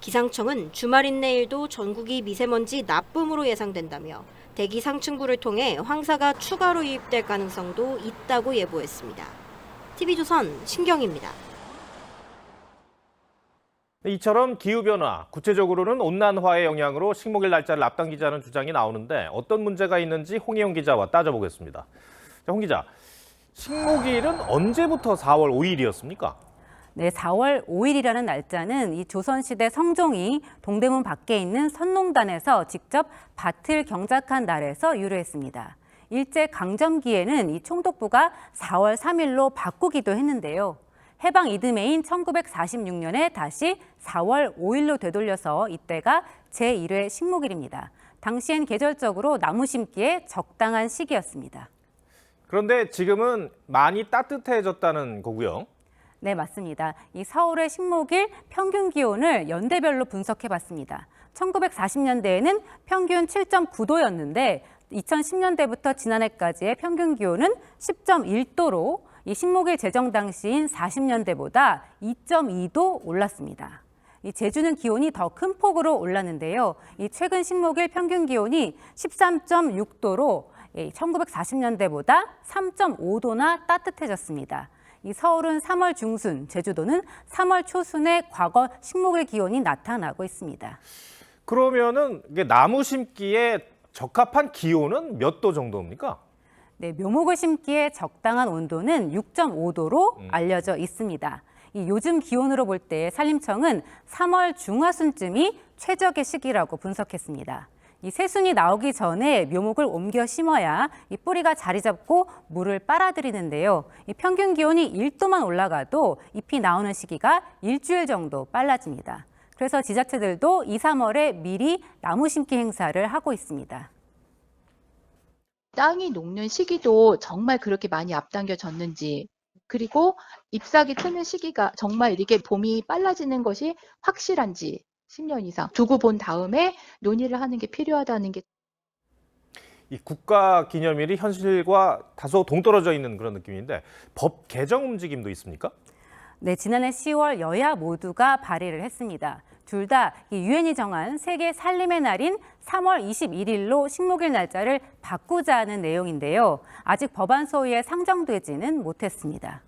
기상청은 주말인 내일도 전국이 미세먼지 나쁨으로 예상된다며 대기 상층부를 통해 황사가 추가로 유입될 가능성도 있다고 예보했습니다. TV조선 신경입니다. 이처럼 기후변화, 구체적으로는 온난화의 영향으로 식목일 날짜를 앞당기자는 주장이 나오는데 어떤 문제가 있는지 홍혜영 기자와 따져보겠습니다. 자, 홍 기자, 식목일은 언제부터 4월 5일이었습니까? 네, 4월 5일이라는 날짜는 이 조선시대 성종이 동대문 밖에 있는 선농단에서 직접 밭을 경작한 날에서 유래했습니다. 일제 강점기에는 이 총독부가 4월 3일로 바꾸기도 했는데요. 해방 이듬해인 1946년에 다시 4월 5일로 되돌려서 이때가 제1회 식목일입니다. 당시엔 계절적으로 나무 심기에 적당한 시기였습니다. 그런데 지금은 많이 따뜻해졌다는 거고요. 네, 맞습니다. 이 서울의 식목일 평균 기온을 연대별로 분석해봤습니다. 1940년대에는 평균 7.9도였는데 2010년대부터 지난해까지의 평균 기온은 10.1도로 이 식목일 제정 당시인 40년대보다 2.2도 올랐습니다. 이 제주는 기온이 더 큰 폭으로 올랐는데요. 이 최근 식목일 평균 기온이 13.6도로 1940년대보다 3.5도나 따뜻해졌습니다. 이 서울은 3월 중순, 제주도는 3월 초순에 과거 식목일 기온이 나타나고 있습니다. 그러면은 이게 나무 심기에 적합한 기온은 몇 도 정도입니까? 네, 묘목을 심기에 적당한 온도는 6.5도로 알려져 있습니다. 이 요즘 기온으로 볼 때 산림청은 3월 중하순쯤이 최적의 시기라고 분석했습니다. 이 새순이 나오기 전에 묘목을 옮겨 심어야 이 뿌리가 자리 잡고 물을 빨아들이는데요. 이 평균 기온이 1도만 올라가도 잎이 나오는 시기가 일주일 정도 빨라집니다. 그래서 지자체들도 2, 3월에 미리 나무 심기 행사를 하고 있습니다. 땅이 녹는 시기도 정말 그렇게 많이 앞당겨졌는지, 그리고 잎사귀 트는 시기가 정말 이렇게 봄이 빨라지는 것이 확실한지 10년 이상 두고 본 다음에 논의를 하는 게 필요하다는 게. 이 국가 기념일이 현실과 다소 동떨어져 있는 그런 느낌인데 법 개정 움직임도 있습니까? 네, 지난해 10월 여야 모두가 발의를 했습니다. 둘 다 유엔이 정한 세계 산림의 날인 3월 21일로 식목일 날짜를 바꾸자는 내용인데요. 아직 법안 소위에 상정되지는 못했습니다.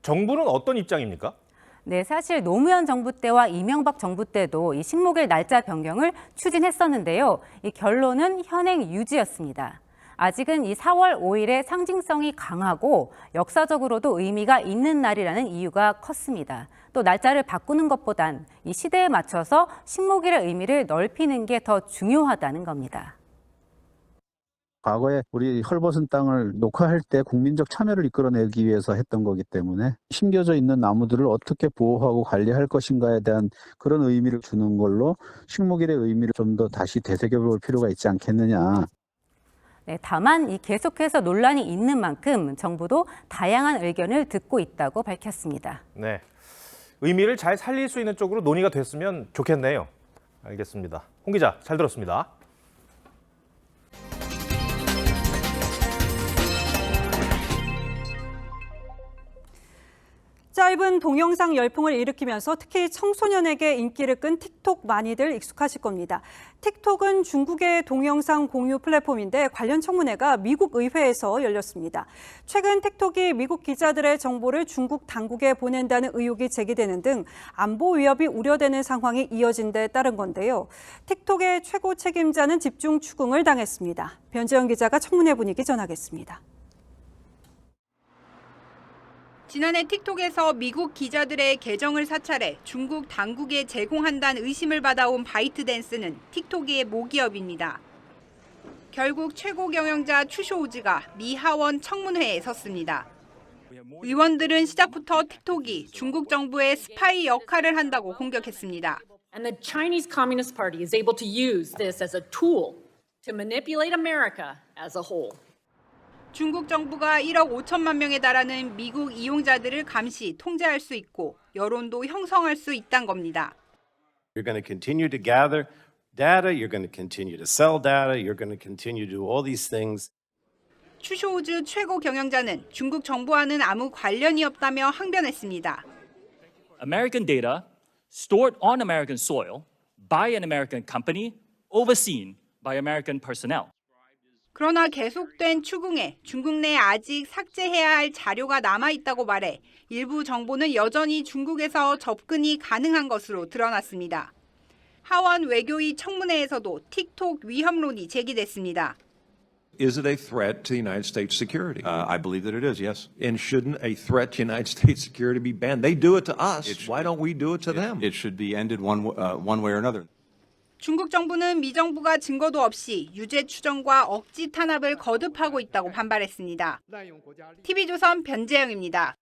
정부는 어떤 입장입니까? 네, 사실 노무현 정부 때와 이명박 정부 때도 이 식목일 날짜 변경을 추진했었는데요. 이 결론은 현행 유지였습니다. 아직은 이 4월 5일의 상징성이 강하고 역사적으로도 의미가 있는 날이라는 이유가 컸습니다. 또 날짜를 바꾸는 것보단 이 시대에 맞춰서 식목일의 의미를 넓히는 게 더 중요하다는 겁니다. 과거에 우리 헐벗은 땅을 녹화할 때 국민적 참여를 이끌어내기 위해서 했던 거기 때문에 심겨져 있는 나무들을 어떻게 보호하고 관리할 것인가에 대한 그런 의미를 주는 걸로 식목일의 의미를 좀 더 다시 되새겨볼 필요가 있지 않겠느냐. 네, 다만 이 계속해서 논란이 있는 만큼 정부도 다양한 의견을 듣고 있다고 밝혔습니다. 네, 의미를 잘 살릴 수 있는 쪽으로 논의가 됐으면 좋겠네요. 알겠습니다. 홍 기자, 잘 들었습니다. 짧은 동영상 열풍을 일으키면서 특히 청소년에게 인기를 끈 틱톡 많이들 익숙하실 겁니다. 틱톡은 중국의 동영상 공유 플랫폼인데 관련 청문회가 미국 의회에서 열렸습니다. 최근 틱톡이 미국 기자들의 정보를 중국 당국에 보낸다는 의혹이 제기되는 등 안보 위협이 우려되는 상황이 이어진 데 따른 건데요. 틱톡의 최고 책임자는 집중 추궁을 당했습니다. 변재영 기자가 청문회 분위기 전하겠습니다. 지난해 틱톡에서 미국 기자들의 계정을 사찰해 중국 당국에 제공한다는 의심을 받아온 바이트댄스는 틱톡의 모기업입니다. 결국 최고 경영자 추쇼우즈가 미 하원 청문회에 섰습니다. 의원들은 시작부터 틱톡이 중국 정부의 스파이 역할을 한다고 공격했습니다. And the Chinese Communist Party is able to use this as a tool to manipulate America as a whole. 중국 정부가 1억 5천만 명에 달하는 미국 이용자들을 감시, 통제할 수 있고 여론도 형성할 수 있다는 겁니다. You're going to continue to gather data, you're going to continue to sell data, you're going to continue to do all these things. 추쇼우즈 최고 경영자는 중국 정부와는 아무 관련이 없다며 항변했습니다. American data stored on American soil by an American company overseen by American personnel. 그러나 계속된 추궁에 중국 내 아직 삭제해야 할 자료가 남아있다고 말해 일부 정보는 여전히 중국에서 접근이 가능한 것으로 드러났습니다. 하원 외교위 청문회에서도 틱톡 위협론이 제기됐습니다. Is it a threat to the United States security? I believe that it is, yes. And shouldn't a threat to United States security be banned? They do it to us. Why don't we do it to them? It should be ended one way or another. 중국 정부는 미 정부가 증거도 없이 유죄 추정과 억지 탄압을 거듭하고 있다고 반발했습니다. TV조선 변재영입니다.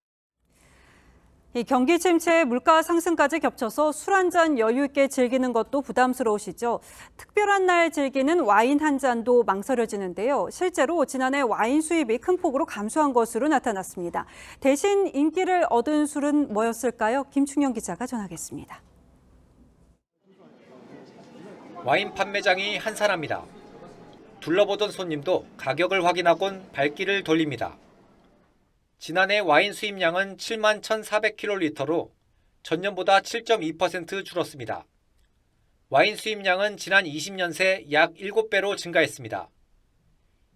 이 경기 침체에 물가 상승까지 겹쳐서 술 한 잔 여유 있게 즐기는 것도 부담스러우시죠. 특별한 날 즐기는 와인 한 잔도 망설여지는데요. 실제로 지난해 와인 수입이 큰 폭으로 감소한 것으로 나타났습니다. 대신 인기를 얻은 술은 뭐였을까요? 김충영 기자가 전하겠습니다. 와인 판매장이 한산합니다. 둘러보던 손님도 가격을 확인하곤 발길을 돌립니다. 지난해 와인 수입량은 7만 1,400kg로 전년보다 7.2% 줄었습니다. 와인 수입량은 지난 20년 새 약 7배로 증가했습니다.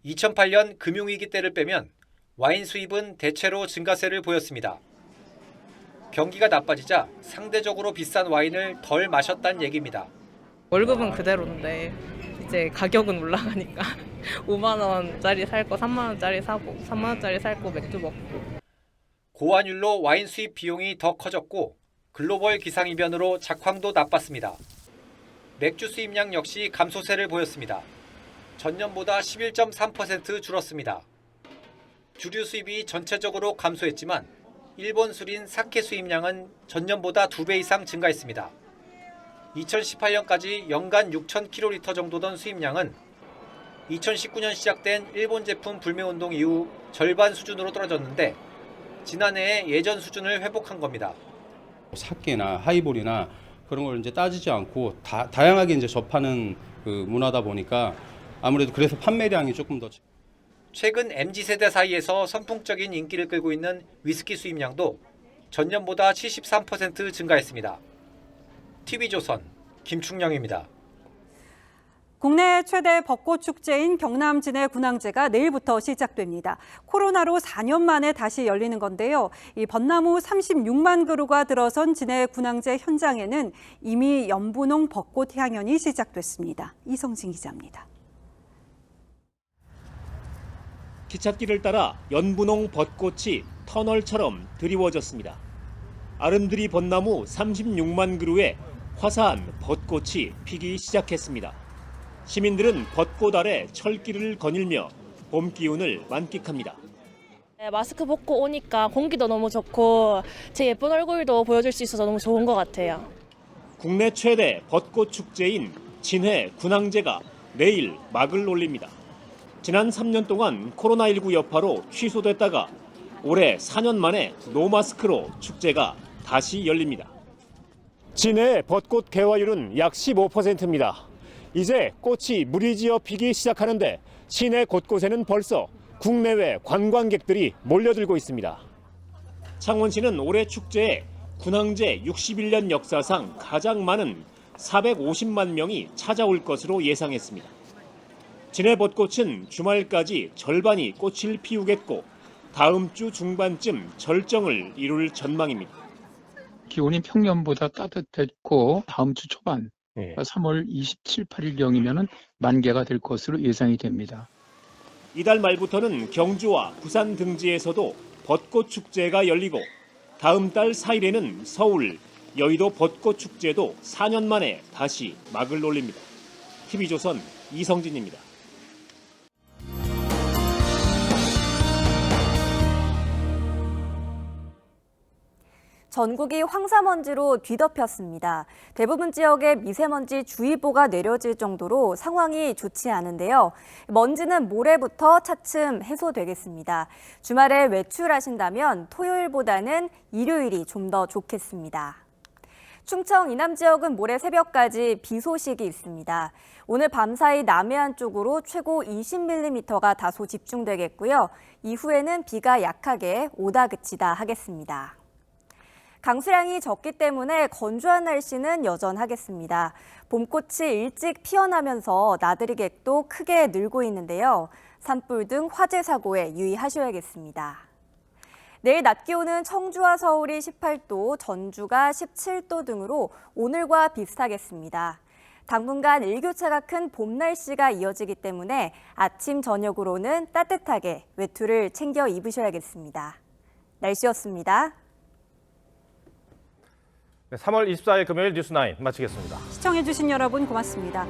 2008년 금융위기 때를 빼면 와인 수입은 대체로 증가세를 보였습니다. 경기가 나빠지자 상대적으로 비싼 와인을 덜 마셨다는 얘기입니다. 월급은 그대로인데 이제 가격은 올라가니까 5만 원짜리 살 거 3만 원짜리 사고 3만 원짜리 살 거 맥주 먹고. 고환율로 와인 수입 비용이 더 커졌고 글로벌 기상이변으로 작황도 나빴습니다. 맥주 수입량 역시 감소세를 보였습니다. 전년보다 11.3% 줄었습니다. 주류 수입이 전체적으로 감소했지만 일본 술인 사케 수입량은 전년보다 2배 이상 증가했습니다. 2018년까지 연간 6,000kl 정도던 수입량은 2019년 시작된 일본 제품 불매운동 이후 절반 수준으로 떨어졌는데 지난해에 예전 수준을 회복한 겁니다. 사케나 하이볼이나 그런 걸 이제 따지지 않고 다양하게 이제 접하는 그 문화다 보니까 아무래도 그래서 판매량이 조금 더. 최근 MZ세대 사이에서 선풍적인 인기를 끌고 있는 위스키 수입량도 전년보다 73% 증가했습니다. TV조선 김충영입니다. 국내 최대 벚꽃 축제인 경남 진해 군항제가 내일부터 시작됩니다. 코로나로 4년 만에 다시 열리는 건데요. 이 벚나무 36만 그루가 들어선 진해 군항제 현장에는 이미 연분홍 벚꽃 향연이 시작됐습니다. 이성진 기자입니다. 기찻길을 따라 연분홍 벚꽃이 터널처럼 드리워졌습니다. 아름드리 벚나무 36만 그루에 화사한 벚꽃이 피기 시작했습니다. 시민들은 벚꽃 아래 철길을 거닐며 봄 기운을 만끽합니다. 마스크 벗고 오니까 공기도 너무 좋고 제 예쁜 얼굴도 보여줄 수 있어서 너무 좋은 것 같아요. 국내 최대 벚꽃 축제인 진해 군항제가 내일 막을 올립니다. 지난 3년 동안 코로나19 여파로 취소됐다가 올해 4년 만에 노마스크로 축제가 다시 열립니다. 진해 벚꽃 개화율은 약 15%입니다. 이제 꽃이 무리지어 피기 시작하는데 시내 곳곳에는 벌써 국내외 관광객들이 몰려들고 있습니다. 창원시는 올해 축제에 군항제 61년 역사상 가장 많은 450만 명이 찾아올 것으로 예상했습니다. 진해 벚꽃은 주말까지 절반이 꽃을 피우겠고 다음 주 중반쯤 절정을 이룰 전망입니다. 기온이 평년보다 따뜻했고 다음 주 초반 3월 27, 8일경이면 만개가 될 것으로 예상이 됩니다. 이달 말부터는 경주와 부산 등지에서도 벚꽃 축제가 열리고 다음 달 4일에는 서울, 여의도 벚꽃 축제도 4년 만에 다시 막을 올립니다. TV조선 이성진입니다. 전국이 황사먼지로 뒤덮였습니다. 대부분 지역에 미세먼지 주의보가 내려질 정도로 상황이 좋지 않은데요. 먼지는 모레부터 차츰 해소되겠습니다. 주말에 외출하신다면 토요일보다는 일요일이 좀 더 좋겠습니다. 충청 이남 지역은 모레 새벽까지 비 소식이 있습니다. 오늘 밤사이 남해안 쪽으로 최고 20mm가 다소 집중되겠고요. 이후에는 비가 약하게 오다 그치다 하겠습니다. 강수량이 적기 때문에 건조한 날씨는 여전하겠습니다. 봄꽃이 일찍 피어나면서 나들이 객도 크게 늘고 있는데요. 산불 등 화재 사고에 유의하셔야겠습니다. 내일 낮 기온은 청주와 서울이 18도, 전주가 17도 등으로 오늘과 비슷하겠습니다. 당분간 일교차가 큰 봄 날씨가 이어지기 때문에 아침, 저녁으로는 따뜻하게 외투를 챙겨 입으셔야겠습니다. 날씨였습니다. 3월 24일 금요일 뉴스9 마치겠습니다. 시청해주신 여러분 고맙습니다.